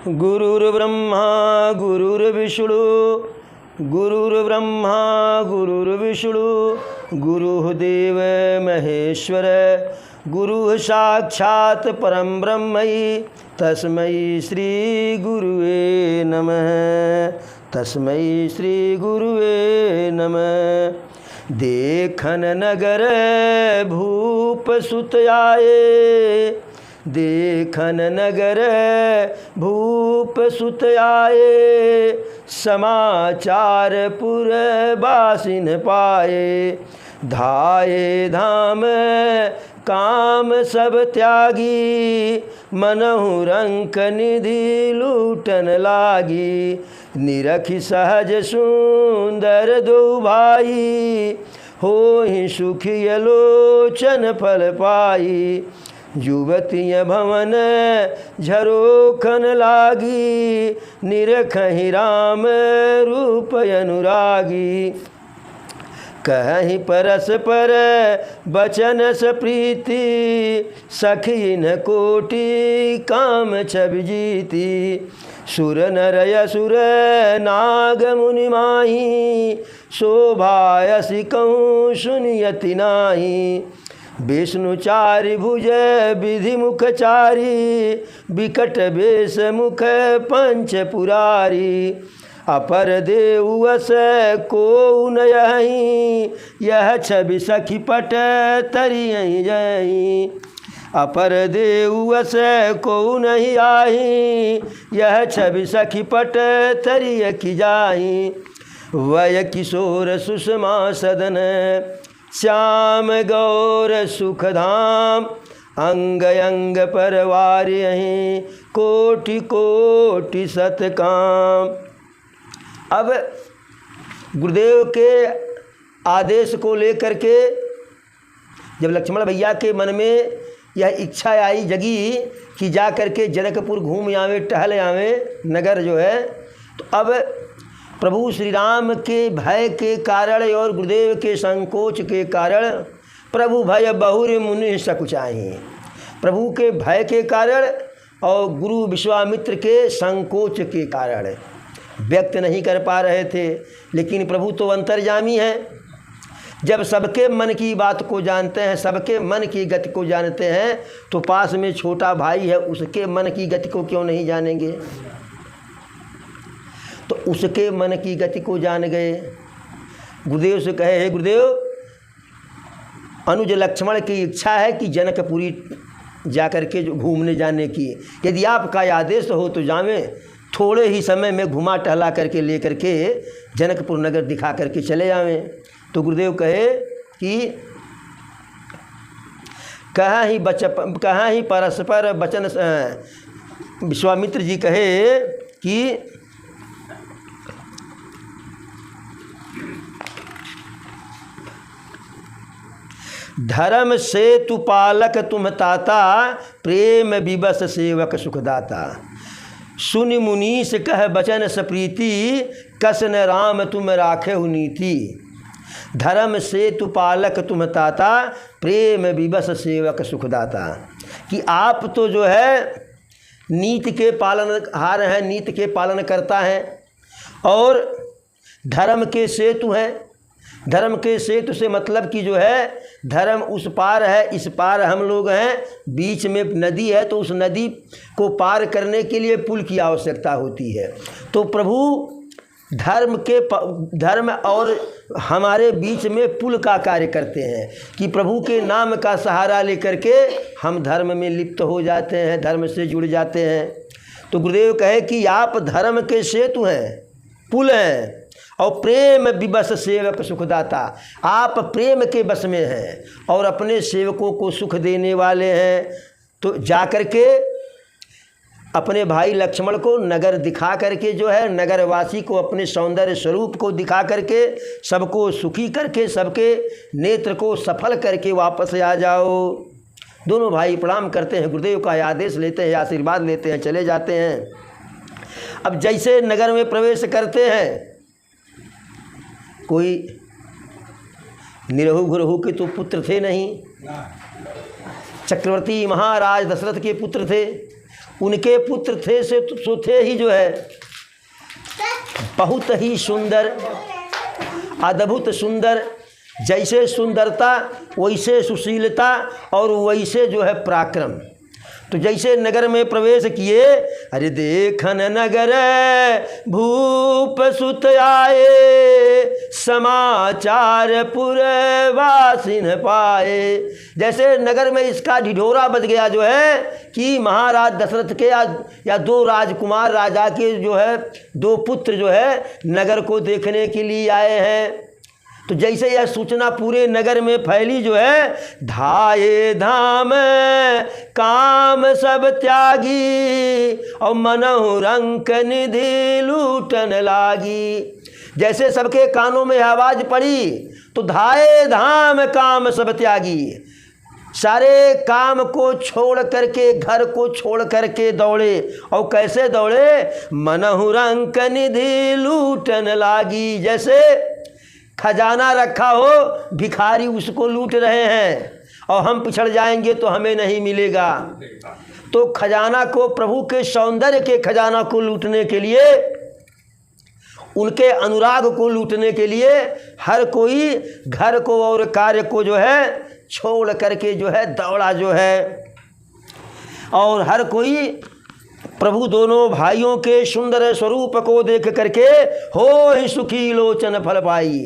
गुरुर्ब्रह्मा गुरुर्विष्णु गुरुर्ब्रह्मा गुरुर्विष्णु गुरुदेव महेश्वर गुरु साक्षात् परम ब्रह्म तस्मै श्री गुरुवे नमः। तस्मै श्री गुरुवे नमः। देखन नगर भूप सुत आए, देखन नगर भूप सुत आए, समाचार पुर बासिन पाए। धाये धाम काम सब त्यागी, मनहु रंक निधि लूटन लागी। निरखि सहज सुंदर दो भाई, होहि सुखी लोचन फल पाई। युवतिय भवन झरोखन लागी, निरखहि राम रूप अनुरागी। कहीं परस्पर बचन स प्रीति, सखी न कोटि काम छब जीती। सुर नर असुर नाग मुनि माही, शोभायसि कहूँ सुनियति नाही। विष्णु चारि भुज विधि मुख चारी, बिकट बेश मुख पंच पुरारी। अपर देउअस को नयहि, यह छवि सखी पट तरियहि जहि। अपर देउअस को नहीं आही, यह छवि सखी पट तरिय की जाही। वय किशोर सुषमा सदन, श्याम गौर सुखधाम। अंग अंग पर वार्यहि, कोटि कोटि सतकाम। अब गुरुदेव के आदेश को लेकर के जब लक्ष्मण भैया के मन में यह इच्छा आई जगी कि जा कर के जनकपुर घूम आवे, टहल आवे नगर जो है, तो अब प्रभु श्री राम के भय के कारण और गुरुदेव के संकोच के कारण, प्रभु भय बहुर मुनि सकुचाहि। प्रभु के भय के कारण और गुरु विश्वामित्र के संकोच के कारण व्यक्त नहीं कर पा रहे थे। लेकिन प्रभु तो अंतर्यामी हैं, जब सबके मन की बात को जानते हैं, सबके मन की गति को जानते हैं, तो पास में छोटा भाई है, उसके मन की गति को क्यों नहीं जानेंगे। तो उसके मन की गति को जान गए। गुरुदेव से कहे, हे गुरुदेव, अनुज लक्ष्मण की इच्छा है कि जनकपुरी जाकर के जो घूमने जाने की, यदि आपका आदेश हो तो जावें। थोड़े ही समय में घुमा टहला करके ले करके जनकपुर नगर दिखा करके चले आवें। तो गुरुदेव कहे कि कहाँ ही परस्पर बचन, विश्वामित्र जी कहे कि धर्म से तु पालक तुम ताता, प्रेम विवश सेवक सुखदाता। सुनि मुनीस कह बचन सप्रीति, कसन राम तुम राखेहु नीति। धर्म से तु पालक तुम ताता, प्रेम विवश सेवक सुखदाता। कि आप तो जो है नीति के पालनहार हैं, नीति के पालन करता है और धर्म के सेतु हैं। धर्म के सेतु से मतलब कि जो है धर्म उस पार है, इस पार हम लोग हैं, बीच में नदी है, तो उस नदी को पार करने के लिए पुल की आवश्यकता होती है। तो प्रभु धर्म और हमारे बीच में पुल का कार्य करते हैं कि प्रभु के नाम का सहारा लेकर के हम धर्म में लिप्त हो जाते हैं, धर्म से जुड़ जाते हैं। तो गुरुदेव कहे कि आप धर्म के सेतु हैं, पुल हैं, और प्रेम विवश सेवक सुखदाता। आप प्रेम के बस में हैं और अपने सेवकों को सुख देने वाले हैं। तो जाकर के अपने भाई लक्ष्मण को नगर दिखा करके जो है, नगरवासी को अपने सौंदर्य स्वरूप को दिखा करके, सबको सुखी करके, सबके नेत्र को सफल करके वापस आ जाओ। दोनों भाई प्रणाम करते हैं, गुरुदेव का आदेश लेते हैं, आशीर्वाद लेते हैं, चले जाते हैं। अब जैसे नगर में प्रवेश करते हैं, कोई निरहु गुरहु के तो पुत्र थे नहीं, चक्रवर्ती महाराज दशरथ के पुत्र थे। उनके पुत्र थे से सो थे ही जो है बहुत ही सुंदर, अद्भुत सुंदर, जैसे सुंदरता वैसे सुशीलता और वैसे जो है पराक्रम। तो जैसे नगर में प्रवेश किए, अरे देखन नगर भूप सुत आए, समाचार पुरवासिन पाए। जैसे नगर में इसका ढिढोरा बज गया जो है कि महाराज दशरथ के या दो राजकुमार राजा के जो है दो पुत्र जो है नगर को देखने के लिए आए हैं। तो जैसे यह सूचना पूरे नगर में फैली जो है, धाये धाम काम सब त्यागी और मनहु रंक निधि लूटन लागी। जैसे सबके कानों में आवाज़ पड़ी तो धाये धाम काम सब त्यागी, सारे काम को छोड़ करके, घर को छोड़ करके दौड़े। और कैसे दौड़े? मनहु रंक निधि लूटन लागी। जैसे खजाना रखा हो, भिखारी उसको लूट रहे हैं और हम पिछड़ जाएंगे तो हमें नहीं मिलेगा। तो खजाना को, प्रभु के सौंदर्य के खजाना को लूटने के लिए, उनके अनुराग को लूटने के लिए हर कोई घर को और कार्य को जो है छोड़ करके जो है दौड़ा जो है। और हर कोई प्रभु दोनों भाइयों के सुंदर स्वरूप को देख करके हो ही सुखी लोचन फल पाई।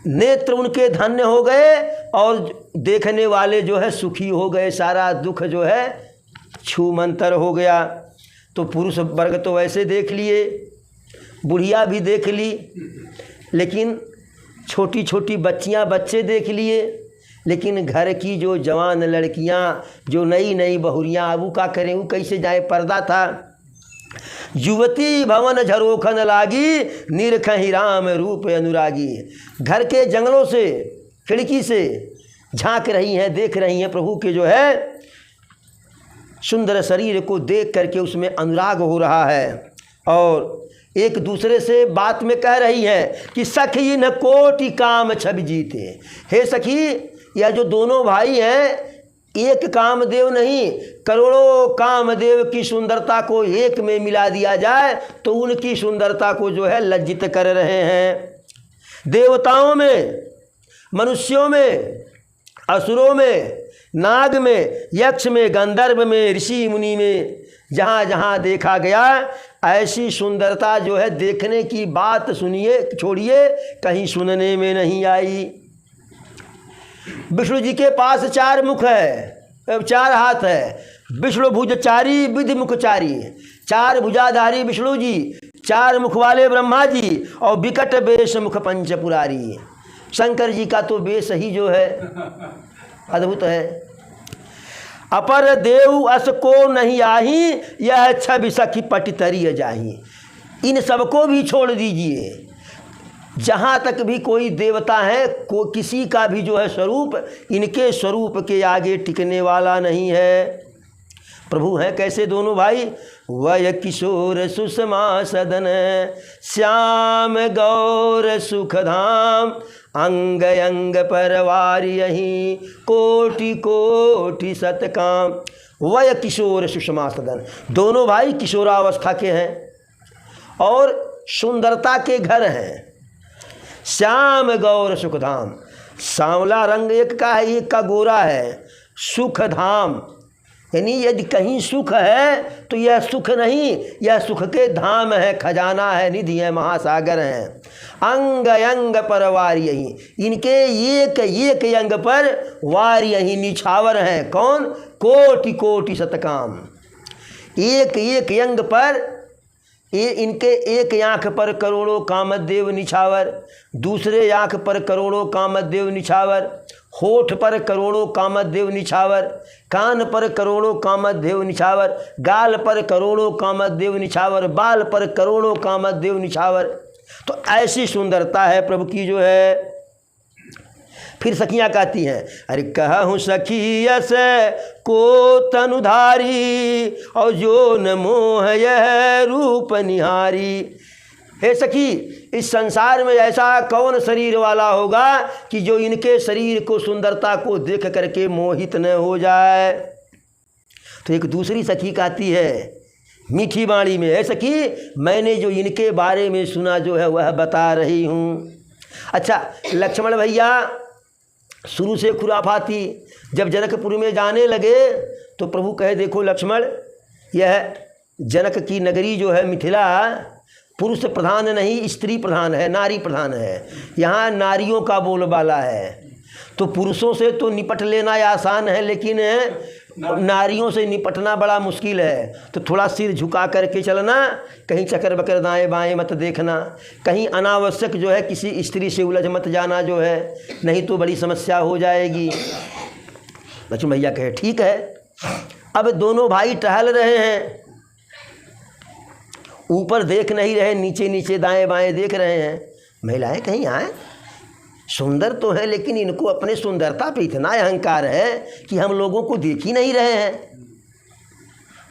नेत्र उनके धन्य हो गए और देखने वाले जो है सुखी हो गए, सारा दुख जो है छूमंतर हो गया। तो पुरुष वर्ग तो वैसे देख लिए, बुढ़िया भी देख ली, लेकिन छोटी छोटी बच्चियां बच्चे देख लिए, लेकिन घर की जो जवान लड़कियां, जो नई नई बहुरियाँ, अब का करें, वो कैसे जाए? पर्दा था। युवती भवन झरोखन लागी, निरखहि राम रूप अनुरागी। घर के जंगलों से, खिड़की से झांक रही हैं, देख रही हैं प्रभु के जो है सुंदर शरीर को देख करके उसमें अनुराग हो रहा है। और एक दूसरे से बात में कह रही है कि सखी न कोटि काम छवि जीते। हे सखी, यह जो दोनों भाई हैं, एक कामदेव नहीं, करोड़ों कामदेव की सुंदरता को एक में मिला दिया जाए तो उनकी सुंदरता को जो है लज्जित कर रहे हैं। देवताओं में, मनुष्यों में, असुरों में, नाग में, यक्ष में, गंधर्व में, ऋषि मुनि में, जहाँ जहाँ देखा गया ऐसी सुंदरता जो है देखने की बात सुनिए छोड़िए कहीं सुनने में नहीं आई। विष्णु जी के पास 4 मुख है, 4 हाथ है। विष्णु भुजचारी विधि मुखचारी, 4 भुजाधारी विष्णु जी, 4 मुख वाले ब्रह्मा जी और विकट बेश मुख पंचपुरारी। शंकर जी का तो बेश ही जो है अद्भुत है। अपर देव अस को नहीं आही, यह छवि सखी पटितरी जाही। इन सबको भी छोड़ दीजिए, जहाँ तक भी कोई देवता है, किसी का भी जो है स्वरूप इनके स्वरूप के आगे टिकने वाला नहीं है। प्रभु हैं कैसे दोनों भाई? वय किशोर सुषमा सदन, श्याम गौर सुखधाम, अंग अंग परवार यही, कोटि कोटि सतकाम। वय किशोर सुषमा सदन, दोनों भाई किशोरावस्था के हैं और सुंदरता के घर हैं। श्याम गौर सुखधाम, सांवला रंग एक का है, एक का गोरा है। सुखधाम यानी यदि कहीं सुख है तो यह सुख नहीं, यह सुख के धाम है, खजाना है, निधि है, महासागर हैं। अंग अंग पर वार यही, इनके एक एक अंग पर वार यही निछावर हैं। कौन? कोटि कोटि सतकाम। एक एक अंग पर, इनके एक आँख पर करोड़ों कामदेव निछावर, दूसरे आँख पर करोड़ों कामदेव निछावर, होठ पर करोड़ों कामदेव निछावर, कान पर करोड़ों कामदेव निछावर, गाल पर करोड़ों कामदेव निछावर, बाल पर करोड़ों कामदेव निछावर। तो ऐसी सुंदरता है प्रभु की जो है। फिर सखियाँ कहती हैं, अरे कहूँ सखी ऐसे को तनुधारी, और जो न मोह यह रूप निहारी। हे सखी, इस संसार में ऐसा कौन शरीर वाला होगा कि जो इनके शरीर को, सुंदरता को देख करके मोहित न हो जाए। तो एक दूसरी सखी कहती है मीठी बाणी में, है सखी मैंने जो इनके बारे में सुना जो है वह बता रही हूँ। अच्छा, लक्ष्मण भैया शुरू से खुराफाती, जब जनकपुर में जाने लगे तो प्रभु कहे देखो लक्ष्मण, यह जनक की नगरी जो है मिथिला पुरुष प्रधान नहीं स्त्री प्रधान है, नारी प्रधान है। यहाँ नारियों का बोलबाला है, तो पुरुषों से तो निपट लेना आसान है, लेकिन नारियों से निपटना बड़ा मुश्किल है। तो थोड़ा सिर झुका करके चलना, कहीं चक्कर बकर दाएं बाएं मत देखना, कहीं अनावश्यक जो है किसी स्त्री से उलझ मत जाना जो है, नहीं तो बड़ी समस्या हो जाएगी। लक्ष्मण भैया कहे ठीक है। अब दोनों भाई टहल रहे हैं, ऊपर देख नहीं रहे, नीचे नीचे दाएं बाएं देख रहे हैं। महिलाएं कहीं आए सुंदर तो है, लेकिन इनको अपने सुंदरता पे इतना अहंकार है कि हम लोगों को देख ही नहीं रहे हैं।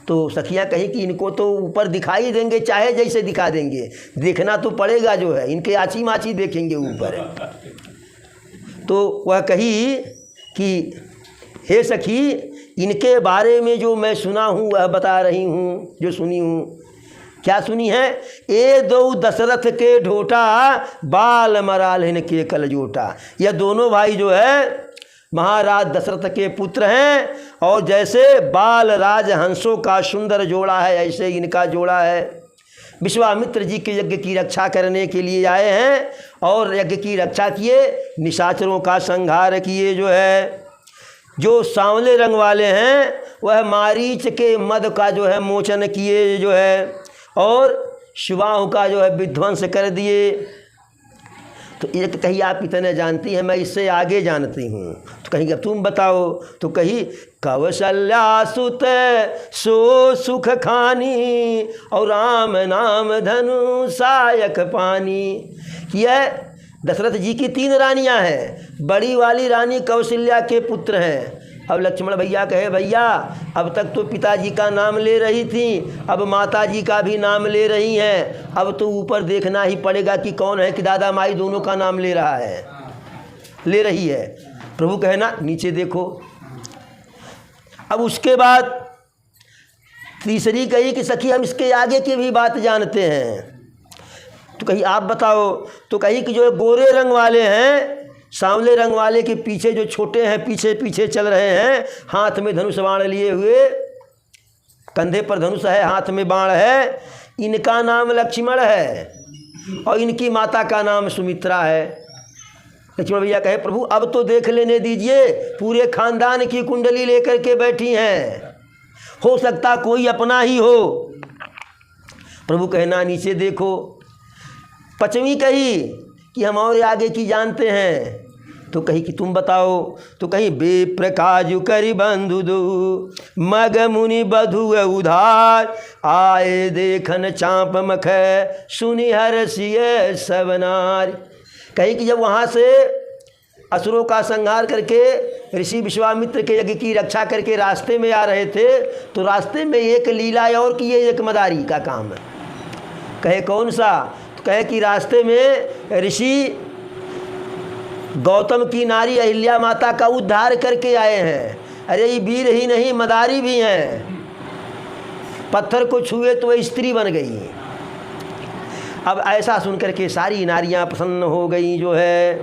तो सखियां कहीं कि इनको तो ऊपर दिखाई देंगे, चाहे जैसे दिखा देंगे, देखना तो पड़ेगा जो है, इनके आची माची देखेंगे ऊपर। तो वह कही कि हे सखी इनके बारे में जो मैं सुना हूँ वह बता रही हूँ, जो सुनी हूँ। क्या सुनी है? ए दो दशरथ के ढोटा, बाल मराल इनके कलजोटा। यह दोनों भाई जो है महाराज दशरथ के पुत्र हैं, और जैसे बाल राज हंसों का सुंदर जोड़ा है ऐसे इनका जोड़ा है। विश्वामित्र जी के यज्ञ की रक्षा करने के लिए आए हैं, और यज्ञ की रक्षा किए, निशाचरों का संहार किए जो है। जो सांवले रंग वाले हैं वह मारीच के मद का जो है मोचन किए जो है, और शिवाओं का जो है विध्वंस कर दिए। तो एक कही आप इतने जानती हैं, मैं इससे आगे जानती हूँ। तो कहीं अब तुम बताओ। तो कही कौशल्या सुत सो सुख खानी, और राम नाम धनु सायक पानी। यह दशरथ जी की 3 रानियां हैं, बड़ी वाली रानी कौशल्या के पुत्र हैं। अब लक्ष्मण भैया कहे भैया अब तक तो पिताजी का नाम ले रही थी, अब माता जी का भी नाम ले रही हैं, अब तो ऊपर देखना ही पड़ेगा कि कौन है कि दादा माई दोनों का नाम ले रहा है, ले रही है। प्रभु कहे ना नीचे देखो। अब उसके बाद तीसरी कही कि सखी हम इसके आगे की भी बात जानते हैं। तो कही आप बताओ। तो कही कि जो गोरे रंग वाले हैं, सांवले रंग वाले के पीछे जो छोटे हैं पीछे पीछे चल रहे हैं, हाथ में धनुष बाण लिए हुए, कंधे पर धनुष है, हाथ में बाण है, इनका नाम लक्ष्मण है, और इनकी माता का नाम सुमित्रा है। लक्ष्मण भैया कहे प्रभु अब तो देख लेने दीजिए, पूरे खानदान की कुंडली लेकर के बैठी हैं, हो सकता कोई अपना ही हो। प्रभु कहना नीचे देखो। 5वीं कही कि हम और आगे की जानते हैं। तो कही कि तुम बताओ। तो कहीं बेप्रकाजु करि बंधु दो, मग मुनि बधु उधार, आए देखन चाँप मख सुनि हर्षिय सब नार। कहीं कि जब वहाँ से असुरों का संहार करके ऋषि विश्वामित्र के यज्ञ की रक्षा करके रास्ते में आ रहे थे, तो रास्ते में एक लीला और किए, एक मदारी का काम। कहे कौन सा? तो कहे कि रास्ते में ऋषि गौतम की नारी अहिल्या माता का उद्धार करके आए हैं। अरे ये वीर ही नहीं मदारी भी हैं, पत्थर को छुए तो वह स्त्री बन गई। अब ऐसा सुनकर के सारी नारियां प्रसन्न हो गई जो है।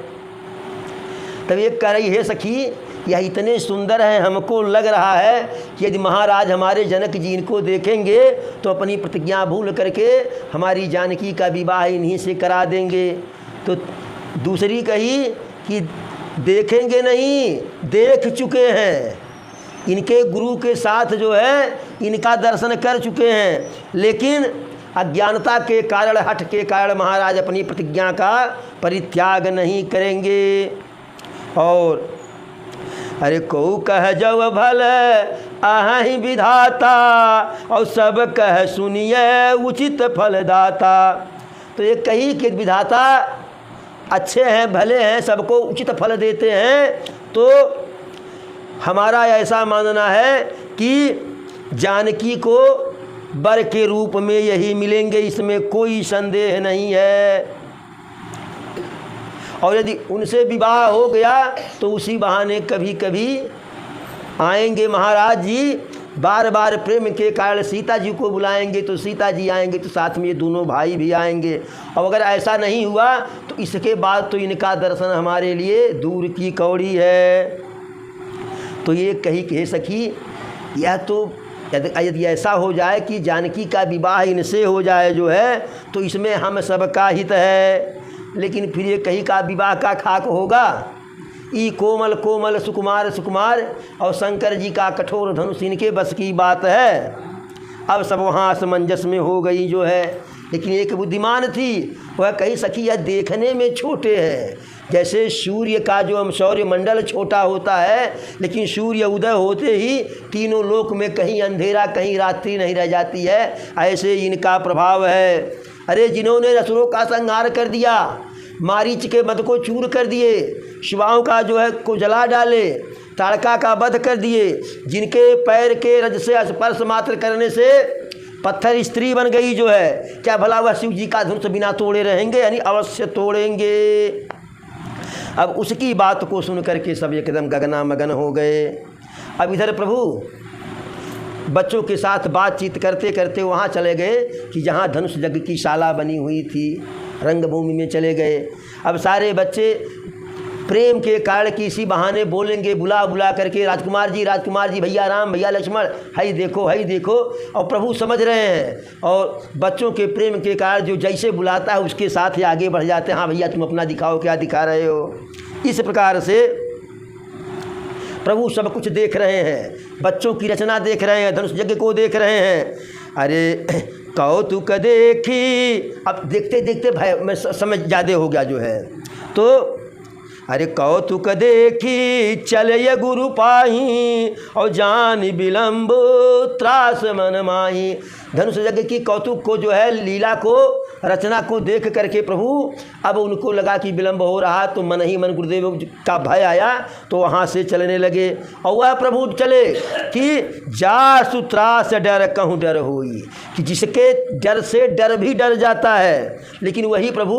तब एक कह रही है सखी यह इतने सुंदर हैं, हमको लग रहा है कि यदि महाराज हमारे जनक जी इनको देखेंगे तो अपनी प्रतिज्ञा भूल करके हमारी जानकी का विवाह इन्हीं से करा देंगे। तो दूसरी कही कि देखेंगे नहीं, देख चुके हैं, इनके गुरु के साथ जो है इनका दर्शन कर चुके हैं, लेकिन अज्ञानता के कारण, हठ के कारण महाराज अपनी प्रतिज्ञा का परित्याग नहीं करेंगे। और अरे को कह जब भल अहि विधाता, और सब कह सुनिए उचित फलदाता। तो ये कही कि विधाता अच्छे हैं, भले हैं, सबको उचित फल देते हैं। तो हमारा ऐसा मानना है कि जानकी को वर के रूप में यही मिलेंगे, इसमें कोई संदेह नहीं है। और यदि उनसे विवाह हो गया तो उसी बहाने कभी कभी आएंगे महाराज जी, बार बार प्रेम के कारण सीता जी को बुलाएंगे तो सीता जी आएंगे, तो साथ में ये दोनों भाई भी आएंगे। और अगर ऐसा नहीं हुआ तो इसके बाद तो इनका दर्शन हमारे लिए दूर की कौड़ी है। तो ये कही कि हे सखी, यह तो यदि ऐसा हो जाए कि जानकी का विवाह इनसे हो जाए जो है, तो इसमें हम सबका हित है। लेकिन फिर ये कही का विवाह का खाक होगा। ई कोमल कोमल सुकुमार सुकुमार और शंकर जी का कठोर धनुष इनके बस की बात है। अब सब वहाँ असमंजस में हो गई जो है। लेकिन एक बुद्धिमान थी, वह कही सखी यह देखने में छोटे हैं, जैसे सूर्य का जो सौर्य मंडल छोटा होता है, लेकिन सूर्य उदय होते ही तीनों लोक में कहीं अंधेरा कहीं रात्रि नहीं रह जाती है, ऐसे इनका प्रभाव है। अरे जिन्होंने असुरों का संहार कर दिया, मारीच के मद को चूर कर दिए, शिवाओं का जो है को जला डाले, ताड़का का वध कर दिए, जिनके पैर के रज से स्पर्श मात्र करने से पत्थर स्त्री बन गई जो है, क्या भला वह शिव जी का धनुष बिना तोड़े रहेंगे? यानी अवश्य तोड़ेंगे। अब उसकी बात को सुन करके सब एकदम गगना मगन हो गए। अब इधर प्रभु बच्चों के साथ बातचीत करते करते वहाँ चले गए कि जहाँ धनुष यज्ञ की शाला बनी हुई थी, रंगभूमि में चले गए। अब सारे बच्चे प्रेम के कारण की इसी बहाने बोलेंगे, बुला बुला करके, राजकुमार जी, भैया राम, भैया लक्ष्मण, हई देखो। और प्रभु समझ रहे हैं और बच्चों के प्रेम के कारण जो जैसे बुलाता है उसके साथ ही आगे बढ़ जाते हैं। हाँ भैया तुम अपना दिखाओ, क्या दिखा रहे हो। इस प्रकार से प्रभु सब कुछ देख रहे हैं, बच्चों की रचना देख रहे हैं, धनुष यज्ञ को देख रहे हैं। अरे कौतुक देखी, अब देखते देखते भय में समझ ज़्यादा हो गया जो है। तो अरे कौतुक देखी चलय गुरु पाही, और जान विलम्ब त्रास मन माही। धनुष यज्ञ की कौतुक को जो है, लीला को, रचना को देख करके प्रभु अब उनको लगा कि विलम्ब हो रहा, तो मन ही मन गुरुदेव का भय आया, तो वहाँ से चलने लगे। और वह प्रभु चले कि जा सुत्रास डर कहूँ डर होई, कि जिसके डर से डर भी डर जाता है, लेकिन वही प्रभु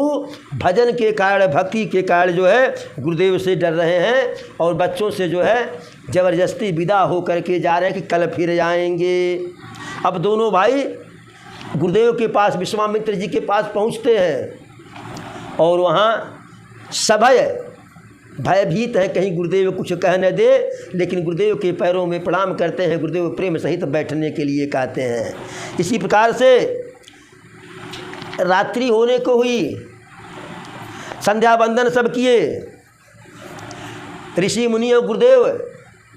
भजन के कारण, भक्ति के कारण जो है गुरुदेव से डर रहे हैं। और बच्चों से जो है ज़बरदस्ती विदा हो करके जा रहे हैं कि कल फिर जाएंगे। अब दोनों भाई गुरुदेव के पास, विश्वामित्र जी के पास पहुंचते हैं और वहाँ सभय भयभीत है, कहीं गुरुदेव कुछ कह न दे, लेकिन गुरुदेव के पैरों में प्रणाम करते हैं। गुरुदेव प्रेम सहित बैठने के लिए कहते हैं। इसी प्रकार से रात्रि होने को हुई, संध्या वंदन सब किए, ऋषि मुनि और गुरुदेव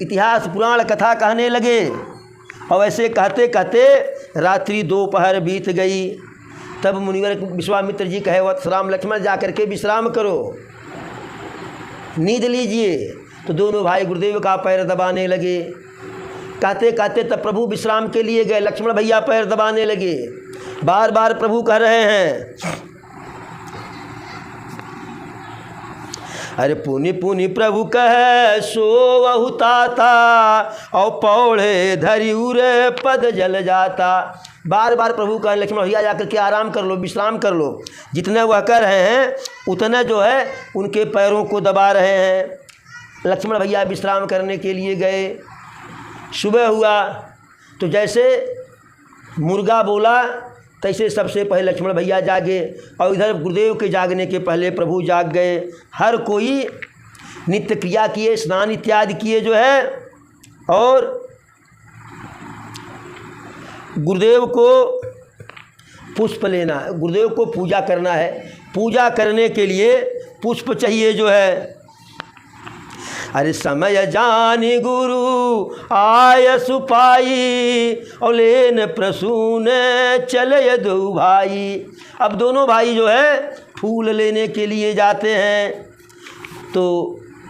इतिहास पुराण कथा कहने लगे। और ऐसे कहते कहते रात्रि दोपहर बीत गई। तब मुनिवर विश्वामित्र जी कहे, वत्स राम लक्ष्मण जा करके विश्राम करो, नींद लीजिए। तो दोनों भाई गुरुदेव का पैर दबाने लगे। कहते कहते तब प्रभु विश्राम के लिए गए, लक्ष्मण भैया पैर दबाने लगे। बार बार प्रभु कह रहे हैं, अरे पुनि पुनि प्रभु कह सोवहु ताता, और पौड़े धरि उरे पद जल जाता। बार बार प्रभु कह, लक्ष्मण भैया जाकर के आराम कर लो, विश्राम कर लो। जितने वह कर रहे हैं उतने जो है उनके पैरों को दबा रहे हैं। लक्ष्मण भैया विश्राम करने के लिए गए। सुबह हुआ तो जैसे मुर्गा बोला तैसे सबसे पहले लक्ष्मण भैया जागे, और इधर गुरुदेव के जागने के पहले प्रभु जाग गए। हर कोई नित्य क्रिया किए, स्नान इत्यादि किए जो है, और गुरुदेव को पुष्प लेना, गुरुदेव को पूजा करना है। पूजा करने के लिए पुष्प चाहिए जो है। अरे समय जानी गुरु आय सुपाई, और लेन प्रसून चले दो भाई। अब दोनों भाई जो है फूल लेने के लिए जाते हैं। तो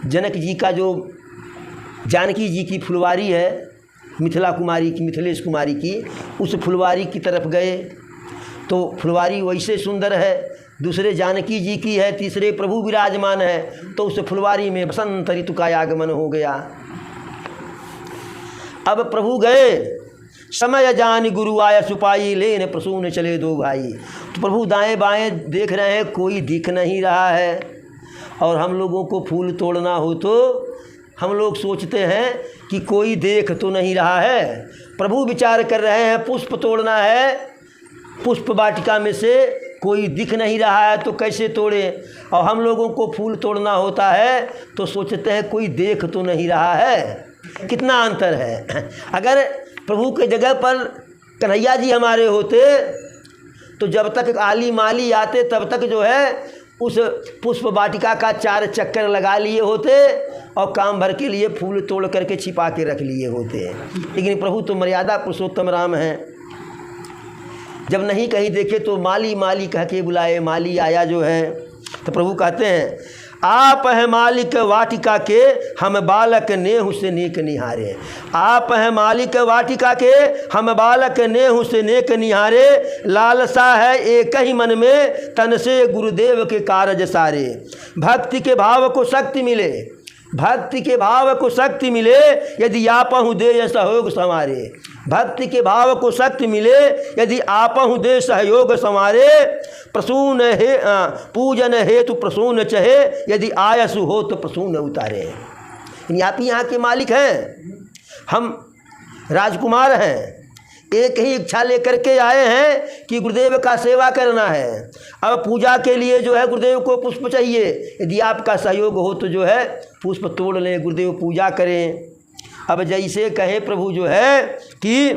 जनक जी का जो जानकी जी की फुलवारी है, मिथिलेश कुमारी की, उस फुलवारी की तरफ गए। तो फुलवारी वैसे सुंदर है, दूसरे जानकी जी की है, तीसरे प्रभु विराजमान है। तो उस फुलवारी में बसंत ऋतु का आगमन हो गया। अब प्रभु गए, समय जान गुरु आया सुपाई, लेन प्रसून चले दो भाई। तो प्रभु दाएं बाएं देख रहे हैं, कोई दिख नहीं रहा है। और हम लोगों को फूल तोड़ना हो तो हम लोग सोचते हैं कि कोई देख तो नहीं रहा है। प्रभु विचार कर रहे हैं पुष्प तोड़ना है, पुष्प वाटिका में से कोई दिख नहीं रहा है तो कैसे तोड़े। और हम लोगों को फूल तोड़ना होता है तो सोचते हैं कोई देख तो नहीं रहा है। कितना अंतर है। अगर प्रभु के जगह पर कन्हैया जी हमारे होते तो जब तक आली माली आते तब तक जो है उस पुष्प वाटिका का 4 चक्कर लगा लिए होते और काम भर के लिए फूल तोड़ करके छिपा के रख लिए होते। लेकिन प्रभु तो मर्यादा पुरुषोत्तम राम हैं। जब नहीं कहीं देखे तो माली माली कह के बुलाए, माली आया जो है तो प्रभु कहते हैं आप हैं मालिक वाटिका के हम बालक नेहु से नेक निहारे। आप हैं मालिक वाटिका के हम बालक नेहु से नेक निहारे। लालसा है एक ही मन में तन से गुरुदेव के कारज सारे। भक्ति के भाव को शक्ति मिले, भक्ति के भाव को शक्ति मिले यदि आपहु दे सहयोग संवारे। भक्ति के भाव को शक्ति मिले यदि आपहु दे सहयोग संवारे। प्रसून है पूजन हेतु प्रसून चहे यदि आयसु हो तो प्रसून उतारे। आप ही यहाँ के मालिक हैं, हम राजकुमार हैं। एक ही इच्छा लेकर के आए हैं कि गुरुदेव का सेवा करना है। अब पूजा के लिए जो है गुरुदेव को पुष्प चाहिए, यदि आपका सहयोग हो तो जो है पुष्प तोड़ लें, गुरुदेव पूजा करें। अब जैसे कहे प्रभु जो है कि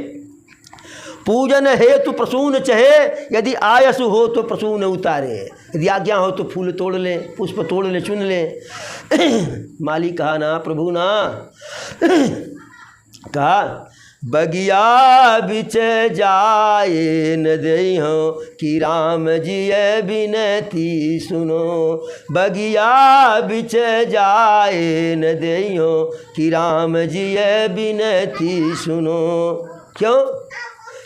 पूजन हेतु प्रसून चहे यदि आयसु हो तो प्रसून उतारे। यदि आज्ञा हो तो फूल तोड़ लें, पुष्प तोड़ लें, चुन लें। माली कहा ना प्रभु ना कहा बगिया बिच जाए न देहो कि राम जी बिनती सुनो। बगिया बिच जाए न देहो कि राम जी बिनती सुनो। क्यों?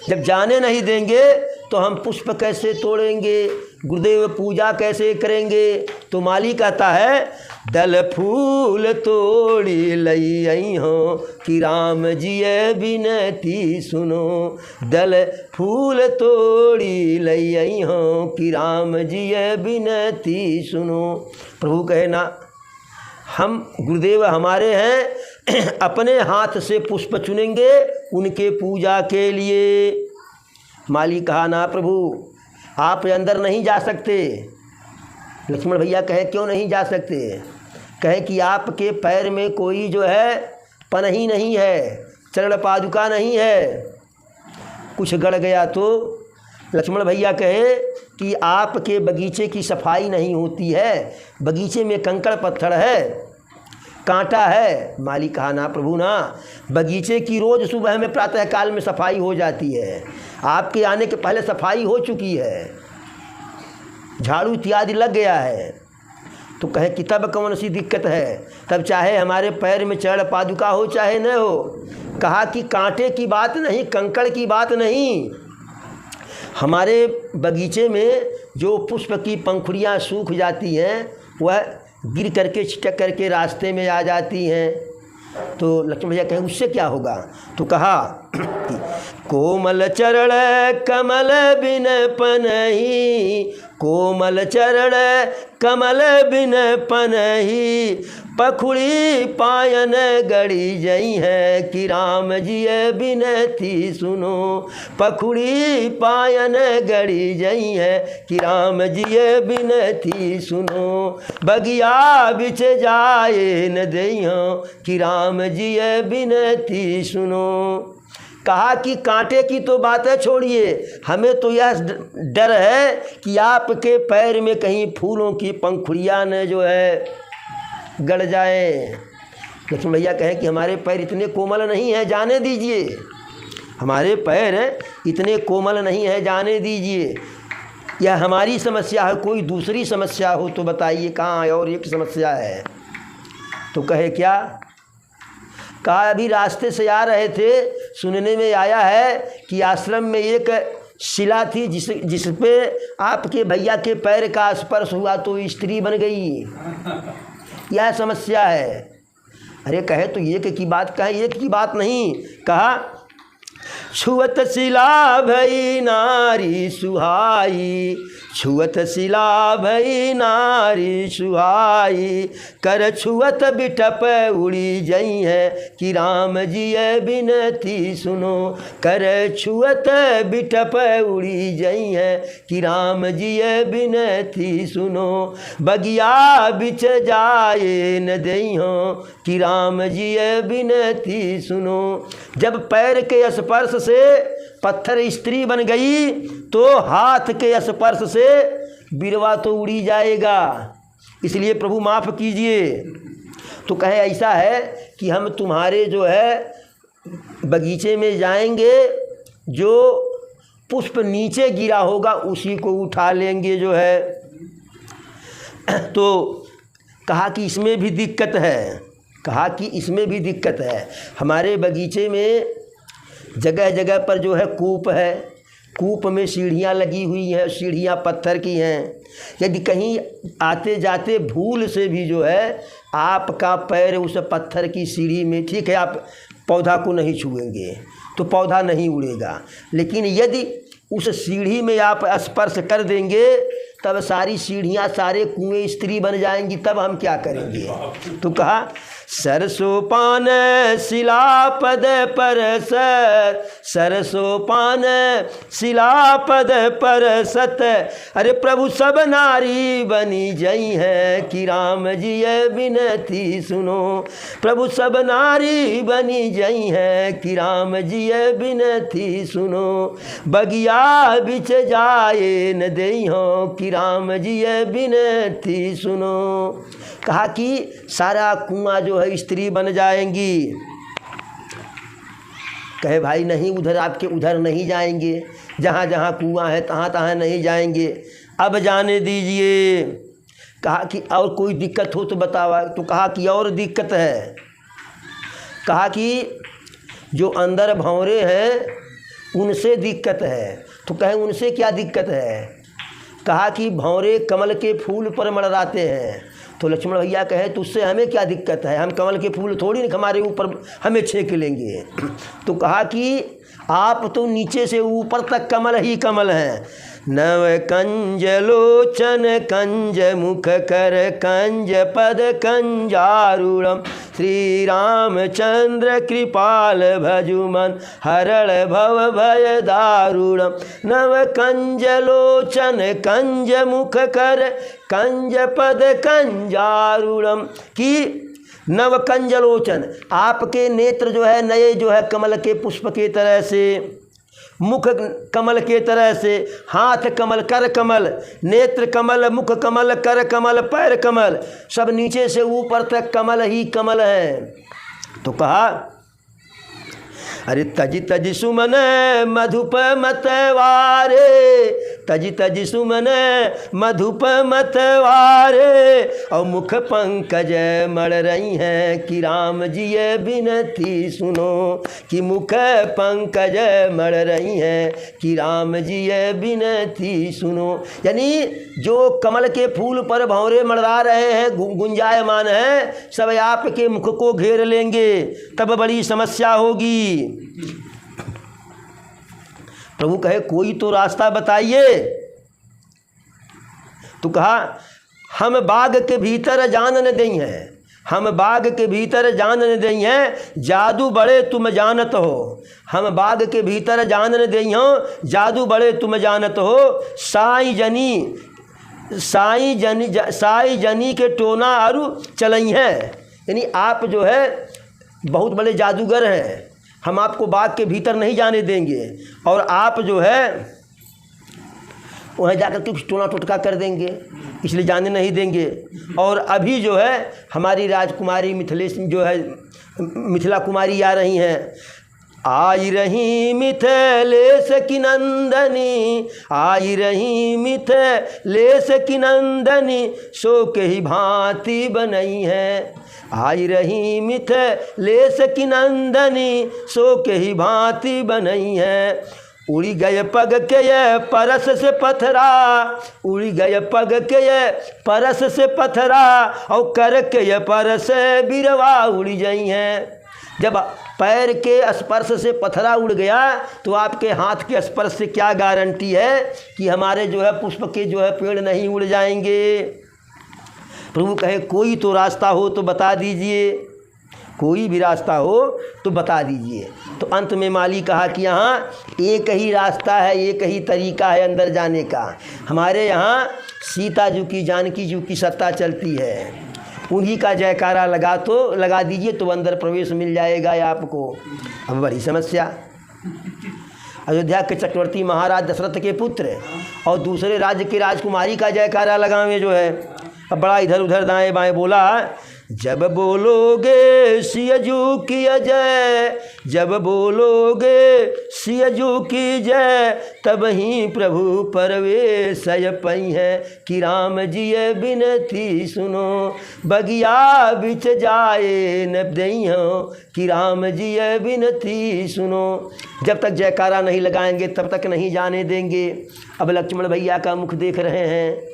जब जाने नहीं देंगे तो हम पुष्प कैसे तोड़ेंगे, गुरुदेव पूजा कैसे करेंगे। तो माली कहता है दल फूल तोड़ी लई आई हो कि राम जी बिनती सुनो। दल फूल तोड़ी लई आई हो कि राम जी बिनती सुनो। प्रभु कहे ना हम गुरुदेव हमारे हैं, अपने हाथ से पुष्प चुनेंगे उनके पूजा के लिए। माली कहा ना प्रभु आप अंदर नहीं जा सकते। लक्ष्मण भैया कहे क्यों नहीं जा सकते? कहे कि आपके पैर में कोई जो है पनही नहीं है, चरण पादुका नहीं है। कुछ गड़ गया तो लक्ष्मण भैया कहे कि आपके बगीचे की सफाई नहीं होती है, बगीचे में कंकड़ पत्थर है, कांटा है। माली कहा ना प्रभु ना, बगीचे की रोज़ सुबह में प्रातः काल में सफाई हो जाती है। आपके आने के पहले सफाई हो चुकी है, झाड़ू इत्यादि लग गया है। तो कहे कि तब कौन सी दिक्कत है? तब चाहे हमारे पैर में चरण पादुका हो चाहे न हो। कहा कि कांटे की बात नहीं, कंकड़ की बात नहीं। हमारे बगीचे में जो पुष्प की पंखुड़ियाँ सूख जाती हैं वह गिर करके छिटक करके रास्ते में आ जाती हैं। तो लक्ष्मण भैया कहें उससे क्या होगा? तो कहा कोमल चरण कमल बिन पनही। कोमल चरण कमल बिन पनही। पखुड़ी पायन गड़ी जई है कि राम जी बिनती सुनो। पखुड़ी पायन गड़ी जई है कि राम जी बिनती सुनो। बगिया बिच जाए न देहो कि राम जी बिनती सुनो। कहा कि कांटे की तो बातें छोड़िए, हमें तो यह डर है कि आपके पैर में कहीं फूलों की पंखुड़ियाँ न जो है गड़ जाए। लक्ष्मण भैया कहें कि हमारे पैर इतने कोमल नहीं हैं, जाने दीजिए। हमारे पैर इतने कोमल नहीं हैं, जाने दीजिए। यह हमारी समस्या है, कोई दूसरी समस्या हो तो बताइए कहाँ और एक समस्या है। तो कहे क्या? कहा अभी रास्ते से आ रहे थे, सुनने में आया है कि आश्रम में एक शिला थी जिस पे आपके भैया के पैर का स्पर्श हुआ तो स्त्री बन गई। यह समस्या है। अरे कहे तो एक की बात कहे, एक की बात नहीं। कहा छुअत शिला भई नारी सुहाई, छुअत शिला भई नारी सुहाई, कर छुअत बिटप उड़ी जई है कि राम जी बिनती सुनो, कर छुअत बिटप उड़ी जई है कि राम जी बिनती सुनो, बगिया बिच जाए न दई हो कि राम जी बिनती सुनो। जब पैर के स्पर्श से पत्थर स्त्री बन गई तो हाथ के स्पर्श से बिरवा तो उड़ी जाएगा, इसलिए प्रभु माफ़ कीजिए। तो कहे ऐसा है कि हम तुम्हारे जो है बगीचे में जाएंगे, जो पुष्प नीचे गिरा होगा उसी को उठा लेंगे जो है। तो कहा कि इसमें भी दिक्कत है, कहा कि इसमें भी दिक्कत है। हमारे बगीचे में जगह जगह पर जो है कूप है, कूप में सीढ़ियाँ लगी हुई हैं, सीढ़ियाँ पत्थर की हैं। यदि कहीं आते जाते भूल से भी जो है आपका पैर उस पत्थर की सीढ़ी में, ठीक है आप पौधा को नहीं छुएंगे तो पौधा नहीं उड़ेगा, लेकिन यदि उस सीढ़ी में आप स्पर्श कर देंगे तब सारी सीढ़ियाँ सारे कुएं स्त्री बन जाएंगी, तब हम क्या करेंगे। तो कहा सरसों पान शिला पद पर सर, सरसों पान शिला पद पर सत, अरे प्रभु सब नारी बनी जई है कि राम जी बिनती सुनो, प्रभु सब नारी बनी जई है कि राम जी बिनती सुनो, बगिया बिच जाए न देई हो कि राम जी बिनती सुनो। कहा कि सारा कुआं जो है स्त्री बन जाएंगी। कहे भाई नहीं, उधर आपके उधर नहीं जाएंगे, जहाँ जहाँ कुआं है तहाँ तहाँ नहीं जाएंगे, अब जाने दीजिए। कहा कि और कोई दिक्कत हो तो बतावा। तो कहा कि और दिक्कत है। कहा कि जो अंदर भंवरे हैं उनसे दिक्कत है। तो कहे उनसे क्या दिक्कत है। कहा कि भंवरे कमल के फूल पर मड़राते हैं। तो लक्ष्मण भैया कहे तो उससे हमें क्या दिक्कत है, हम कमल के फूल थोड़ी नहीं हमारे ऊपर हमें छेक लेंगे। तो कहा कि आप तो नीचे से ऊपर तक कमल ही कमल हैं। नव कंज लोचन कंज मुख कर कंज पद कंजारूढ़, श्री रामचंद्र कृपाल भजुमन हरण भव भय दारुण, नव कंज लोचन कंज मुख कर कंज पद कंजारूढ़, कि नव कंजलोचन आपके नेत्र जो है नए जो है कमल के पुष्प के तरह से, मुख कमल के तरह से, हाथ कमल कर कमल, नेत्र कमल, मुख कमल, कर कमल, पैर कमल, सब नीचे से ऊपर तक कमल ही कमल है। तो कहा अरे तज तज सुमन मधुप मतवारे, तज तज सुमन मधुप मतवारे, और मुख पंकज मड़ रही हैं कि राम जी बिनती सुनो, कि मुख पंकज मड़ रही हैं कि राम जी बिनती सुनो। यानी जो कमल के फूल पर भंवरे मड़रा रहे हैं, गुंजायमान हैं, सब आपके मुख को घेर लेंगे, तब बड़ी समस्या होगी। प्रभु कहे कोई तो रास्ता बताइए। तो कहा हम बाग के भीतर जान न दें हैं, हम बाग के भीतर जान न दें हैं, जादू बड़े तुम जानत हो, हम बाग के भीतर जान न दें हो, जादू बड़े तुम जानत हो, साई जनी साई जनी साई जनी के टोना अरु चलई हैं। यानी आप जो है बहुत बड़े जादूगर हैं, हम आपको बाग के भीतर नहीं जाने देंगे, और आप जो है वहाँ जाकर के टोना टोटका कर देंगे, इसलिए जाने नहीं देंगे। और अभी जो है हमारी राजकुमारी मिथिलेश जो है मिथिला कुमारी आ रही हैं, आई रही मिथिलेश की नंदनी, आई रही मिथिलेश की नंदनी, सो के ही भांति बनई है, आई रही मिथिलेश की नंदनी, सो के ही भांति बनई है। उड़ी गए पग के ये परस से पथरा, उड़ी गए पग के ये परस से पथरा, और कर के ये परस बिरवा उड़ी जाई हैं। जब पैर के स्पर्श से पत्थरा उड़ गया तो आपके हाथ के स्पर्श से क्या गारंटी है कि हमारे जो है पुष्प के जो है पेड़ नहीं उड़ जाएंगे। प्रभु कहे कोई तो रास्ता हो तो बता दीजिए, कोई भी रास्ता हो तो बता दीजिए। तो अंत में माली कहा कि यहाँ एक ही रास्ता है, एक ही तरीका है अंदर जाने का। हमारे यहाँ सीता जी की, जानकी जी की सत्ता चलती है, उन्हीं का जयकारा लगा दीजिए तो अंदर प्रवेश मिल जाएगा आपको। अब बड़ी समस्या, अयोध्या के चक्रवर्ती महाराज दशरथ के पुत्र और दूसरे राज्य की राजकुमारी का जयकारा लगावे जो है। अब बड़ा इधर उधर दाएं बाएं बोला, जब बोलोगे सियजू की जय, जब बोलोगे सियजू की जय, तब ही प्रभु परवेश पई है कि राम जी बिनती सुनो, बगिया बिच जाए न दइयो कि राम जी बिनती सुनो। जब तक जयकारा नहीं लगाएंगे तब तक नहीं जाने देंगे। अब लक्ष्मण भैया का मुख देख रहे हैं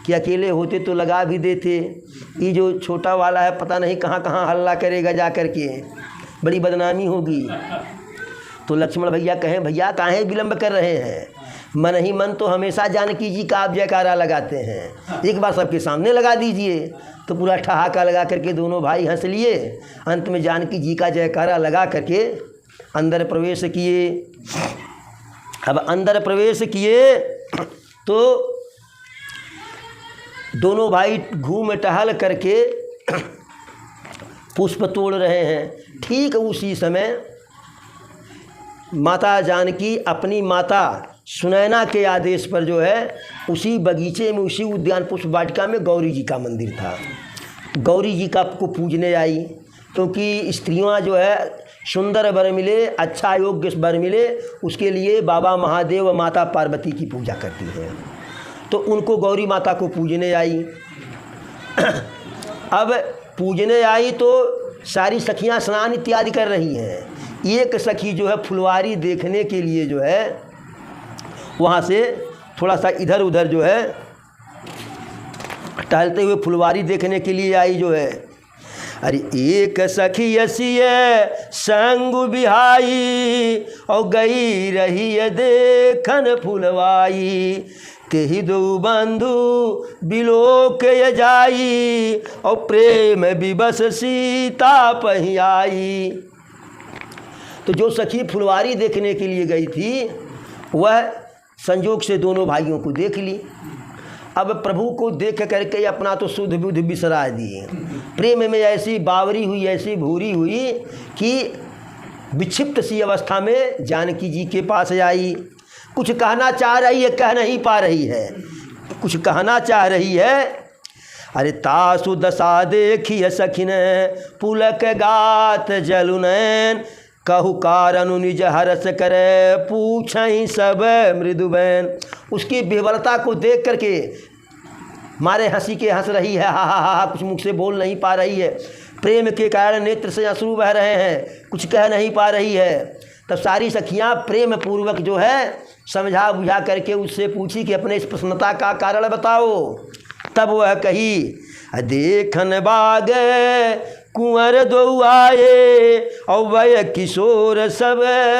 कि अकेले होते तो लगा भी देते, ये जो छोटा वाला है पता नहीं कहाँ कहाँ हल्ला करेगा जा कर के, बड़ी बदनामी होगी। तो लक्ष्मण भैया कहें भैया काहे विलम्ब कर रहे हैं, मन ही मन तो हमेशा जानकी जी का आप जयकारा लगाते हैं, एक बार सबके सामने लगा दीजिए। तो पूरा ठहाका लगा करके दोनों भाई हंस लिए। अंत में जानकी जी का जयकारा लगा करके अंदर प्रवेश किए। अब अंदर प्रवेश किए तो दोनों भाई घूम टहल करके पुष्प तोड़ रहे हैं। ठीक उसी समय माता जानकी अपनी माता सुनैना के आदेश पर जो है उसी बगीचे में, उसी उद्यान पुष्प वाटिका में गौरी जी का मंदिर था, गौरी जी का को पूजने आई। क्योंकि स्त्रियां जो है सुंदर वर मिले, अच्छा योग्य वर मिले, उसके लिए बाबा महादेव और माता पार्वती की पूजा करती हैं। तो उनको गौरी माता को पूजने आई। अब पूजने आई तो सारी सखियां स्नान इत्यादि कर रही हैं। एक सखी जो है फुलवारी देखने के लिए जो है वहाँ से थोड़ा सा इधर उधर जो है टहलते हुए फुलवारी देखने के लिए आई जो है। अरे एक सखी असी संग बिहाई और गई रही देखन फुलवाई, तेहि दो बंधु बिलोक जाई और प्रेम विवश सीता पही आई। तो जो सखी फुलवारी देखने के लिए गई थी वह संजोग से दोनों भाइयों को देख ली। अब प्रभु को देख करके अपना तो शुद्ध बुद्ध बिसरा दिए, प्रेम में ऐसी बावरी हुई, ऐसी भूरी हुई कि विक्षिप्त सी अवस्था में जानकी जी के पास आई। कुछ कहना चाह रही है, कह नहीं पा रही है, कुछ कहना चाह रही है। अरे तासु दशा देखिए सखिन पुलक गात जलुनैन, कहु कारण निज हरस करे पूछई सब मृदुबैन। उसकी विवलता को देख करके मारे हंसी के हंस रही है, हा हा हा, कुछ मुख से बोल नहीं पा रही है, प्रेम के कारण नेत्र से अश्रु बह रहे हैं, कुछ कह नहीं पा रही है। तब सारी सखियां प्रेम पूर्वक जो है समझा बुझा करके उससे पूछी कि अपने इस प्रसन्नता का कारण बताओ। तब वह कही, देखन बाग कुंवर दो आए और वह किशोर सब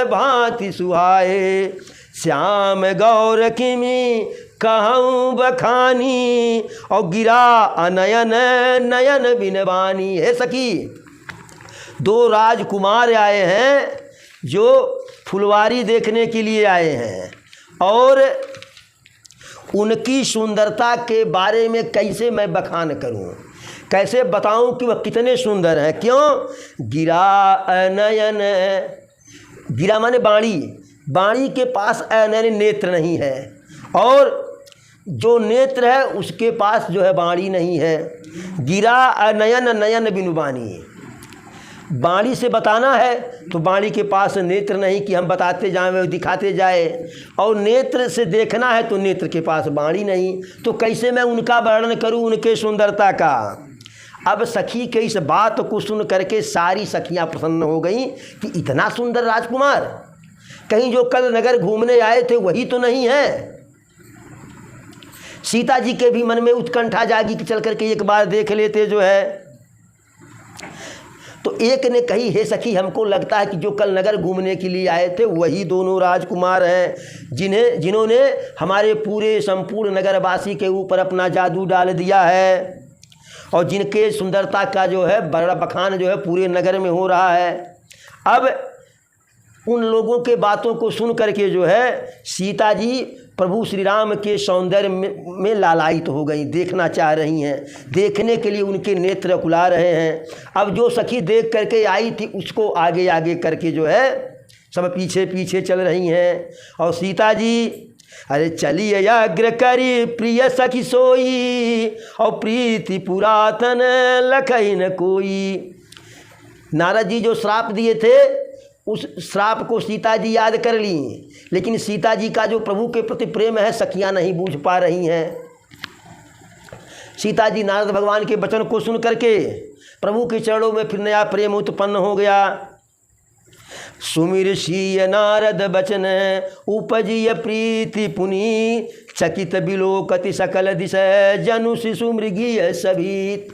भांति सुहाए, श्याम गौर किमी कहूँ बखानी और गिरा अनयन नयन बिनवानी। है सखी, दो राजकुमार आए हैं जो फुलवारी देखने के लिए आए हैं और उनकी सुंदरता के बारे में कैसे मैं बखान करूं, कैसे बताऊं कि वह कितने सुंदर हैं। क्यों? गिरा अनयन, गिरा माने बाणी, बाणी के पास अनयन नेत्र नहीं है और जो नेत्र है उसके पास जो है बाणी नहीं है। गिरा अनयन नयन बिनु बाणी, बाणी से बताना है तो बाणी के पास नेत्र नहीं कि हम बताते जाएं दिखाते जाए, और नेत्र से देखना है तो नेत्र के पास बाणी नहीं, तो कैसे मैं उनका वर्णन करूं उनके सुंदरता का। अब सखी के इस बात को सुन करके सारी सखियां प्रसन्न हो गईं कि इतना सुंदर राजकुमार, कहीं जो कल नगर घूमने आए थे वही तो नहीं है। सीता जी के भी मन में उत्कंठा जागी कि चल करके एक बार देख लेते जो है। तो एक ने कही, हे सखी, हमको लगता है कि जो कल नगर घूमने के लिए आए थे वही दोनों राजकुमार हैं जिन्होंने हमारे पूरे संपूर्ण नगरवासी के ऊपर अपना जादू डाल दिया है और जिनके सुंदरता का जो है बड़ा बखान जो है पूरे नगर में हो रहा है। अब उन लोगों के बातों को सुन करके जो है सीता जी प्रभु श्री राम के सौंदर्य में लालायित हो गई, देखना चाह रही हैं, देखने के लिए उनके नेत्र खुला रहे हैं। अब जो सखी देख करके आई थी उसको आगे आगे करके जो है सब पीछे पीछे चल रही हैं। और सीता जी, अरे चलिए अग्र करी प्रिय सखी सोई, और प्रीति पुरातन लखई न कोई। नारद जी जो श्राप दिए थे उस श्राप को सीता जी याद कर ली, लेकिन सीता जी का जो प्रभु के प्रति प्रेम है सखियां नहीं बूझ पा रही हैं। सीता जी नारद भगवान के वचन को सुन करके प्रभु के चरणों में फिर नया प्रेम उत्पन्न हो गया। सुमिर शीय नारद बचन उपजिय प्रीति पुनी, चकित बिलोकति सकल दिश जनु शिशु मृगीय सभी।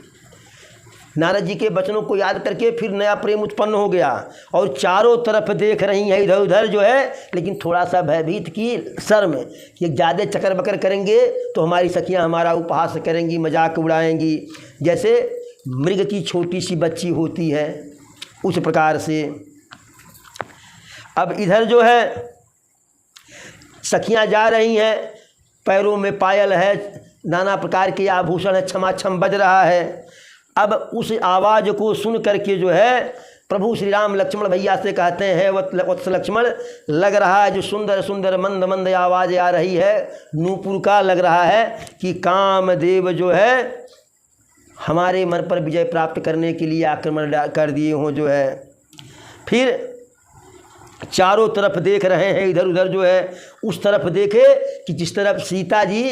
नारद जी के वचनों को याद करके फिर नया प्रेम उत्पन्न हो गया और चारों तरफ देख रही हैं इधर उधर जो है, लेकिन थोड़ा सा भयभीत की शर्म कि ज़्यादा चक्कर बकर करेंगे तो हमारी सखियां हमारा उपहास करेंगी, मजाक उड़ाएंगी, जैसे मृग की छोटी सी बच्ची होती है उस प्रकार से। अब इधर जो है सखियां जा रही हैं, पैरों में पायल है, नाना प्रकार के आभूषण है, छमाछम बज रहा है। अब उस आवाज़ को सुन करके जो है प्रभु श्री राम लक्ष्मण भैया से कहते हैं, वत्स लक्ष्मण, लग रहा है जो सुंदर सुंदर मंद मंद आवाज़ आ रही है नूपुर का, लग रहा है कि कामदेव जो है हमारे मन पर विजय प्राप्त करने के लिए आक्रमण कर दिए हों जो है। फिर चारों तरफ देख रहे हैं, इधर उधर जो है उस तरफ देखे कि जिस तरफ सीता जी